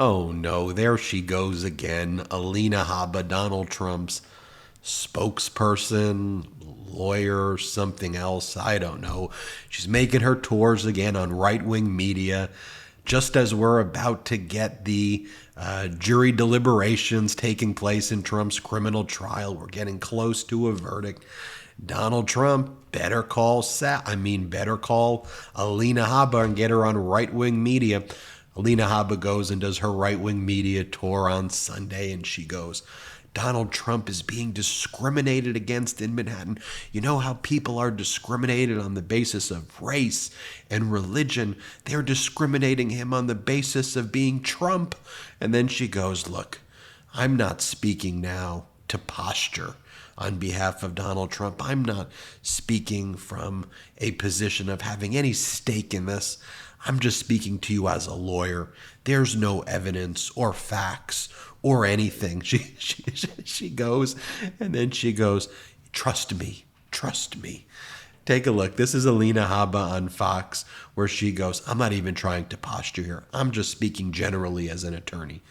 Oh no, there she goes again. Alina Habba, Donald Trump's spokesperson, lawyer, something else. I don't know. She's making her tours again on right-wing media. Just as we're about to get the jury deliberations taking place in Trump's criminal trial, we're getting close to a verdict. Donald Trump better call Alina Habba and get her on right-wing media. Alina Habba goes and does her right-wing media tour on Sunday, and she goes, Donald Trump is being discriminated against in Manhattan. You know how people are discriminated on the basis of race and religion? They're discriminating him on the basis of being Trump. And then she goes, look, I'm not speaking now to posture on behalf of Donald Trump. I'm not speaking from a position of having any stake in this. I'm just speaking to you as a lawyer. There's no evidence or facts or anything. She goes, and then she goes, trust me. Take a look. This is Alina Habba on Fox, where she goes, I'm not even trying to posture here. I'm just speaking generally as an attorney.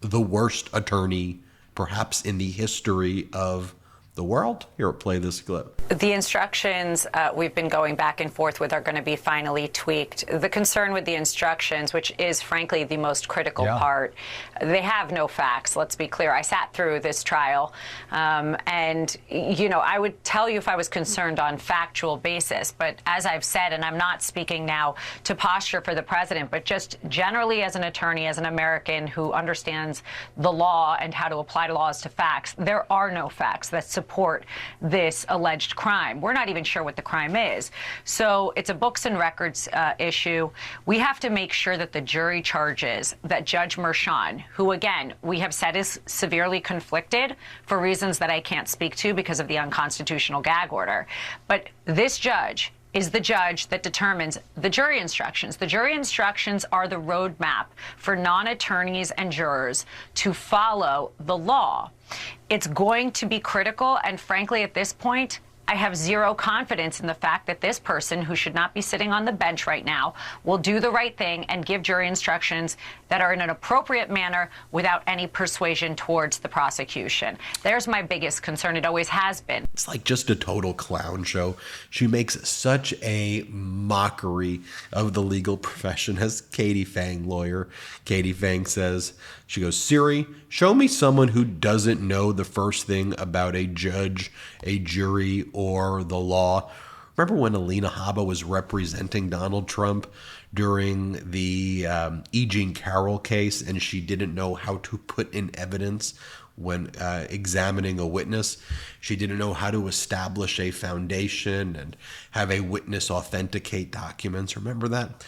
The worst attorney, perhaps, in the history of the world. Here, play this clip. The instructions we've been going back and forth with are going to be finally tweaked. The concern with the instructions, which is frankly the most critical part, they have no facts. Let's be clear. I sat through this trial, and you know, I would tell you if I was concerned on factual basis. But as I've said, and I'm not speaking now to posture for the president, but just generally as an attorney, as an American who understands the law and how to apply laws to facts, there are no facts that support this alleged crime. We're not even sure what the crime is. So it's a books and records issue. We have to make sure that the jury charges that Judge Merchan, who again, we have said is severely conflicted for reasons that I can't speak to because of the unconstitutional gag order. But this judge is the judge that determines the jury instructions. The jury instructions are the roadmap for non-attorneys and jurors to follow the law. It's going to be critical, and frankly, at this point, I have zero confidence in the fact that this person, who should not be sitting on the bench right now, will do the right thing and give jury instructions that are in an appropriate manner without any persuasion towards the prosecution. There's my biggest concern. It always has been. It's like just a total clown show. She makes such a mockery of the legal profession, as Katie Fang, lawyer. Katie Fang says, she goes, Siri, show me someone who doesn't know the first thing about a judge, a jury, or the law. Remember when Alina Habba was representing Donald Trump during the E. Jean Carroll case, and she didn't know how to put in evidence when examining a witness? She didn't know how to establish a foundation and have a witness authenticate documents. Remember that?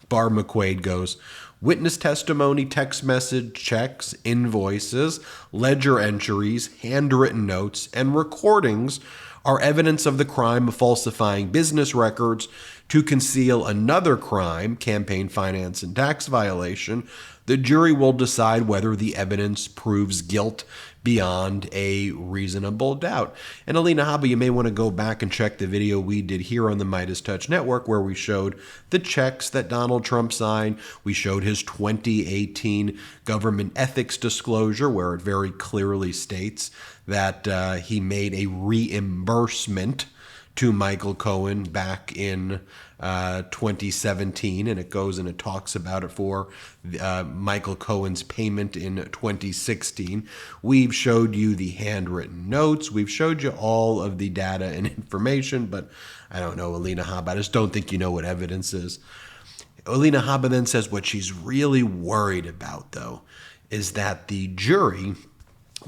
Bar McQuaid goes, witness testimony, text message, checks, invoices, ledger entries, handwritten notes, and recordings are evidence of the crime of falsifying business records to conceal another crime, campaign finance and tax violation. The jury will decide whether the evidence proves guilt beyond a reasonable doubt. And Alina Habba, you may want to go back and check the video we did here on the MeidasTouch Network, where we showed the checks that Donald Trump signed. We showed his 2018 government ethics disclosure, where it very clearly states that he made a reimbursement to Michael Cohen back in 2017, and it goes and it talks about it for Michael Cohen's payment in 2016. We've showed you the handwritten notes. We've showed you all of the data and information, but I don't know, Alina Habba, I just don't think you know what evidence is. Alina Habba then says what she's really worried about, though, is that the jury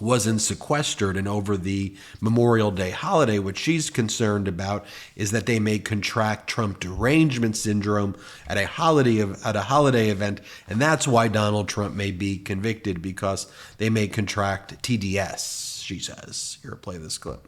wasn't sequestered, and over the Memorial Day holiday, what she's concerned about is that they may contract Trump derangement syndrome at a holiday event, and that's why Donald Trump may be convicted, because they may contract TDS, she says. Here, play this clip.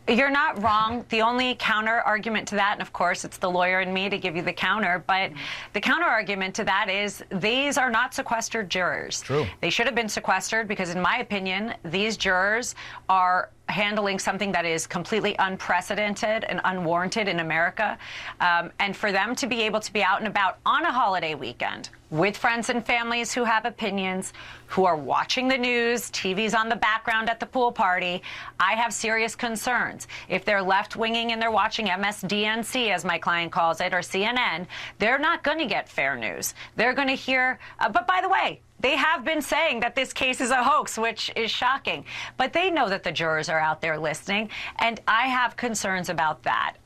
You're not wrong. The only counter argument to that, and of course it's the lawyer in me to give you the counter, but the counter argument to that is these are not sequestered jurors. True. They should have been sequestered because, in my opinion, these jurors are handling something that is completely unprecedented and unwarranted in America. And for them to be able to be out and about on a holiday weekend, with friends and families who have opinions, who are watching the news, TV's on the background at the pool party, I have serious concerns. If they're left-winging and they're watching MSDNC, as my client calls it, or CNN, they're not going to get fair news. They're going to hear, but by the way, they have been saying that this case is a hoax, which is shocking. But they know that the jurors are out there listening, and I have concerns about that.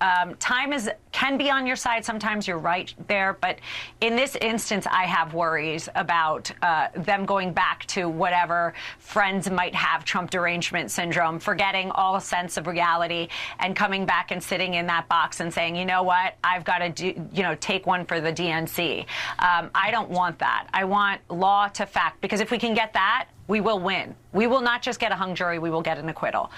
Time can be on your side. Sometimes you're right there. But in this instance, I have worries about them going back to whatever friends might have, Trump derangement syndrome, forgetting all sense of reality and coming back and sitting in that box and saying, you know what, I've got to take one for the DNC. I don't want that. I want law to fact, because if we can get that, we will win. We will not just get a hung jury, we will get an acquittal.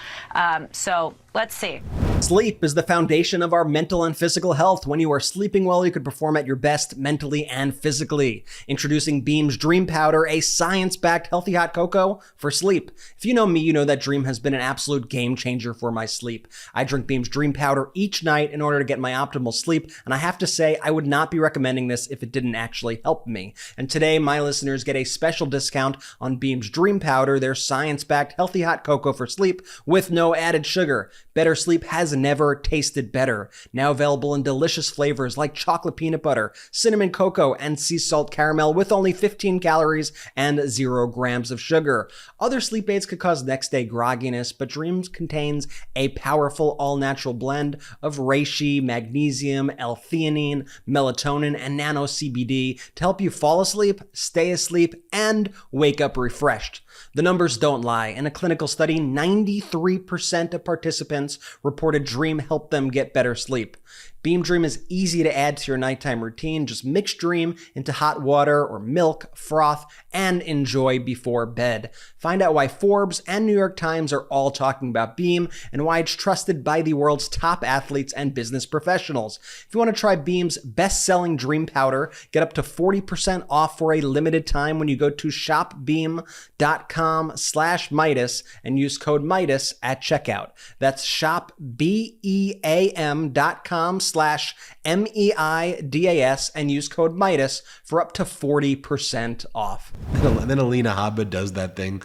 So let's see. Sleep is the foundation of our mental and physical health. When you are sleeping well, you can perform at your best mentally and physically. Introducing Beam's Dream Powder, a science-backed healthy hot cocoa for sleep. If you know me, you know that Dream has been an absolute game changer for my sleep. I drink Beam's Dream Powder each night in order to get my optimal sleep, and I have to say, I would not be recommending this if it didn't actually help me. And today, my listeners get a special discount on Beam's Dream Powder, their science-backed healthy hot cocoa for sleep with no added sugar. Better sleep has never tasted better. Now available in delicious flavors like chocolate peanut butter, cinnamon cocoa, and sea salt caramel with only 15 calories and 0 grams of sugar. Other sleep aids could cause next day grogginess, but Dreams contains a powerful all-natural blend of reishi, magnesium, L-theanine, melatonin, and nano CBD to help you fall asleep, stay asleep, and wake up refreshed. The numbers don't lie. In a clinical study, 93% of participants reported Dream helped them get better sleep. Beam Dream is easy to add to your nighttime routine. Just mix Dream into hot water or milk, froth, and enjoy before bed. Find out why Forbes and New York Times are all talking about Beam and why it's trusted by the world's top athletes and business professionals. If you want to try Beam's best-selling Dream Powder, get up to 40% off for a limited time when you go to shopbeam.com/Meidas and use code Meidas at checkout. That's shopbeam.com/MEIDAS and use code Meidas for up to 40% off. And then Alina Habba does that thing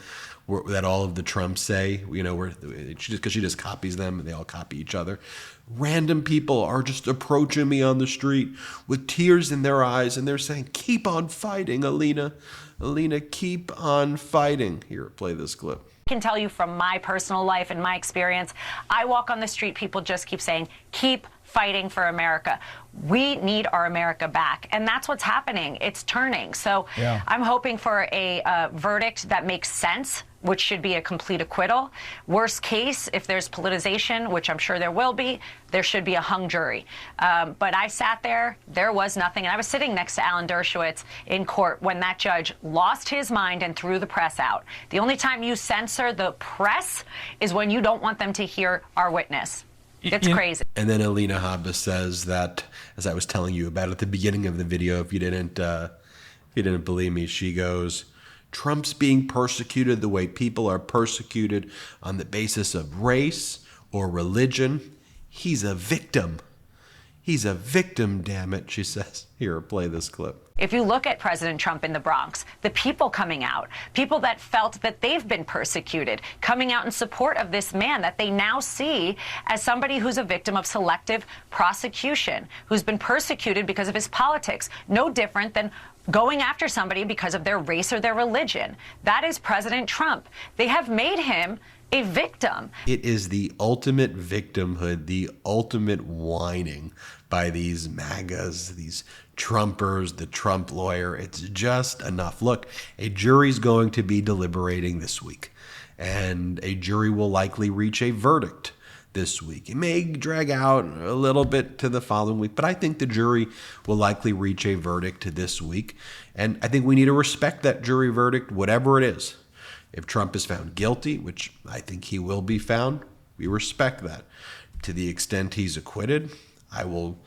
that all of the Trumps say, where because she just copies them and they all copy each other. Random people are just approaching me on the street with tears in their eyes and they're saying, keep on fighting, Alina. Alina, keep on fighting. Here, play this clip. I can tell you from my personal life and my experience, I walk on the street, people just keep saying, keep fighting for America. We need our America back. And that's what's happening. It's turning. So I'm hoping for a verdict that makes sense, which should be a complete acquittal. Worst case, if there's politicization, which I'm sure there will be, there should be a hung jury. But I sat there was nothing. And I was sitting next to Alan Dershowitz in court when that judge lost his mind and threw the press out. The only time you censor the press is when you don't want them to hear our witness. It's crazy. And then Alina Habba says that, as I was telling you about at the beginning of the video, if you didn't believe me, she goes, Trump's being persecuted the way people are persecuted on the basis of race or religion. He's a victim. He's a victim, damn it, she says. Here, play this clip. If you look at President Trump in the Bronx, the people coming out, people that felt that they've been persecuted, coming out in support of this man that they now see as somebody who's a victim of selective prosecution, who's been persecuted because of his politics, no different than going after somebody because of their race or their religion. That is President Trump. They have made him a victim. It is the ultimate victimhood, the ultimate whining by these MAGAs, these Trumpers, the Trump lawyer. It's just enough. Look, a jury's going to be deliberating this week, and a jury will likely reach a verdict this week. It may drag out a little bit to the following week, but I think the jury will likely reach a verdict this week, and I think we need to respect that jury verdict, whatever it is. If Trump is found guilty, which I think he will be found, we respect that. To the extent he's acquitted, I will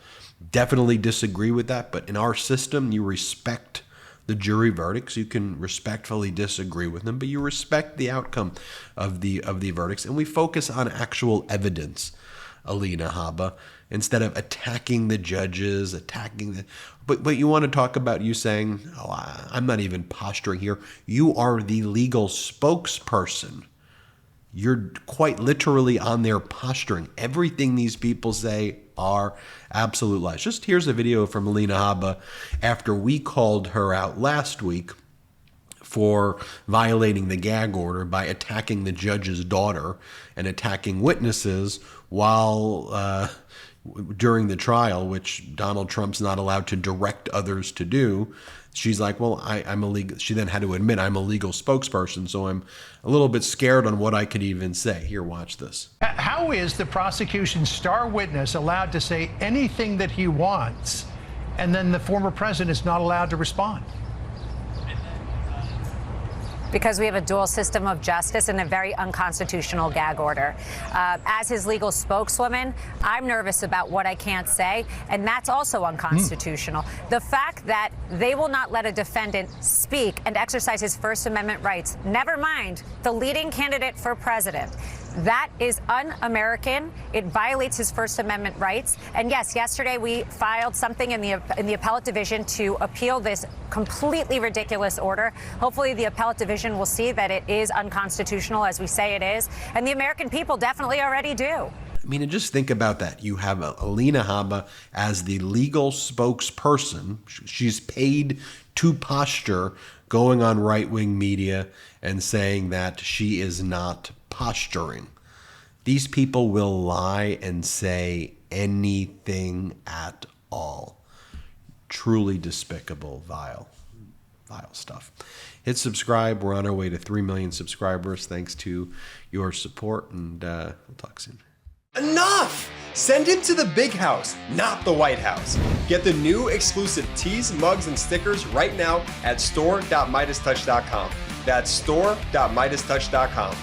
definitely disagree with that. But in our system, you respect the jury verdicts. You can respectfully disagree with them, but you respect the outcome of the verdicts. And we focus on actual evidence Alina Habba, instead of attacking the judges, but you want to talk about you saying, oh, I'm not even posturing here. You are the legal spokesperson. You're quite literally on there posturing. Everything these people say are absolute lies. Just here's a video from Alina Habba after we called her out last week for violating the gag order by attacking the judge's daughter and attacking witnesses while during the trial, which Donald Trump's not allowed to direct others to do. She's like, well, I'm a legal. She then had to admit I'm a legal spokesperson, so I'm a little bit scared on what I could even say. Here, watch this. How is the prosecution's star witness allowed to say anything that he wants, and then the former president is not allowed to respond? Because we have a dual system of justice and a very unconstitutional gag order. As his legal spokeswoman, I'm nervous about what I can't say, and that's also unconstitutional. The fact that they will not let a defendant speak and exercise his First Amendment rights, never mind the leading candidate for president, that is un-American. It violates his First Amendment rights. And yes, yesterday we filed something in the appellate division to appeal this completely ridiculous order. Hopefully the appellate division will see that it is unconstitutional, as we say it is. And the American people definitely already do. I mean, and just think about that. You have Alina Habba as the legal spokesperson. She's paid to posture, going on right-wing media and saying that she is not posturing. These people will lie and say anything at all. Truly despicable, vile stuff. Hit subscribe. We're on our way to 3 million subscribers thanks to your support, and we'll talk soon. Enough! Send it to the big house, not the White House. Get the new exclusive tees, mugs, and stickers right now at store.MeidasTouch.com. That's store.MeidasTouch.com.